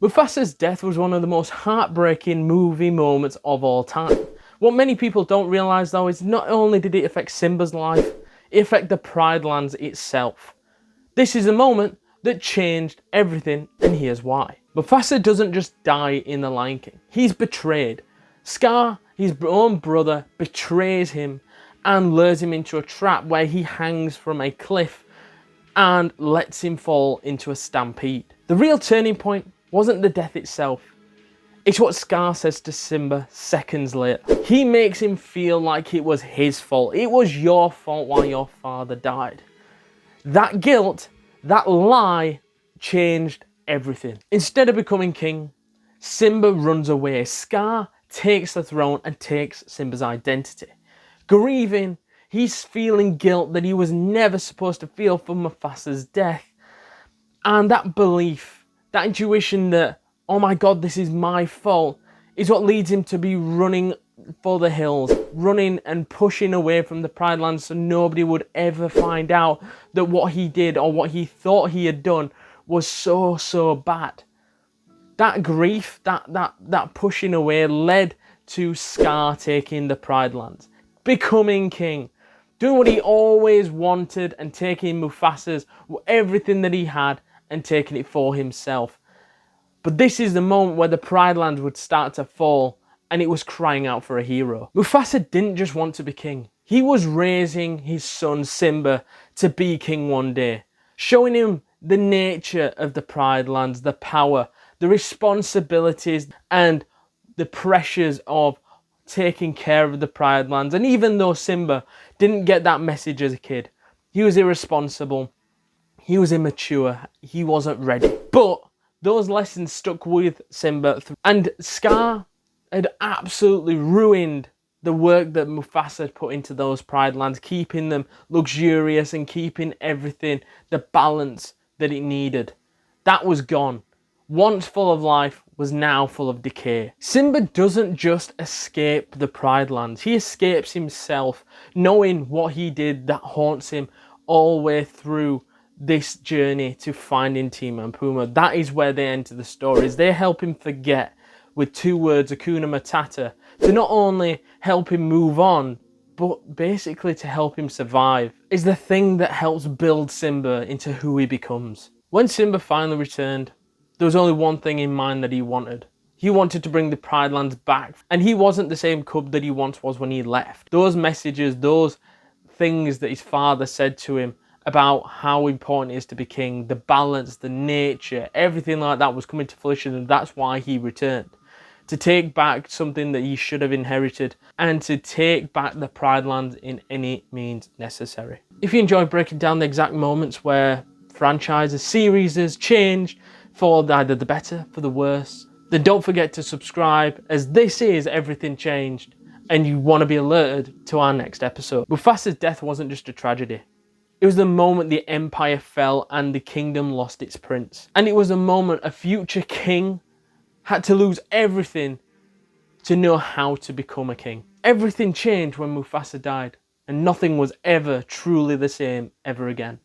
Mufasa's death was one of the most heartbreaking movie moments of all time. What many people don't realise though is not only did it affect Simba's life, it affected the Pride Lands itself. This is a moment that changed everything, and here's why. Mufasa doesn't just die in The Lion King, he's betrayed. Scar, his own brother, betrays him and lures him into a trap where he hangs from a cliff and lets him fall into a stampede. The real turning point wasn't the death itself. It's what Scar says to Simba seconds later. He makes him feel like it was his fault. It was your fault why your father died. That guilt, that lie, changed everything. Instead of becoming king, Simba runs away. Scar takes the throne and takes Simba's identity. Grieving, he's feeling guilt that he was never supposed to feel for Mufasa's death. And that belief, that intuition that, oh my God, this is my fault, is what leads him to be running for the hills, running and pushing away from the Pride Lands so nobody would ever find out that what he did or what he thought he had done was so bad. That grief, that pushing away led to Scar taking the Pride Lands, becoming king, doing what he always wanted and taking Mufasa's, everything that he had, and taking it for himself. But this is the moment where the Pride Lands would start to fall, and it was crying out for a hero. Mufasa didn't just want to be king. He was raising his son Simba to be king one day, showing him the nature of the Pride Lands, the power, the responsibilities, and the pressures of taking care of the Pride Lands. And even though Simba didn't get that message as a kid, he was irresponsible, he was immature, he wasn't ready. But those lessons stuck with Simba, and Scar had absolutely ruined the work that Mufasa had put into those Pride Lands, keeping them luxurious and keeping everything, the balance that it needed. That was gone. Once full of life was now full of decay. Simba doesn't just escape the Pride Lands, he escapes himself, knowing what he did that haunts him all the way through this journey to finding Timon and Pumbaa. That is where they enter the stories. They help him forget with 2 words, Hakuna Matata, to not only help him move on, but basically to help him survive, is the thing that helps build Simba into who he becomes. When Simba finally returned, there was only one thing in mind that he wanted. He wanted to bring the Pride Lands back, and he wasn't the same cub that he once was when he left. Those messages, those things that his father said to him about how important it is to be king, the balance, the nature, everything like that was coming to fruition, and that's why he returned. To take back something that he should have inherited, and to take back the Pride Lands in any means necessary. If you enjoyed breaking down the exact moments where franchises, series has changed for either the better, for the worse, then don't forget to subscribe, as this is Everything Changed, and you want to be alerted to our next episode. Mufasa's death wasn't just a tragedy. It was the moment the empire fell and the kingdom lost its prince. And it was the moment a future king had to lose everything to know how to become a king. Everything changed when Mufasa died, and nothing was ever truly the same ever again.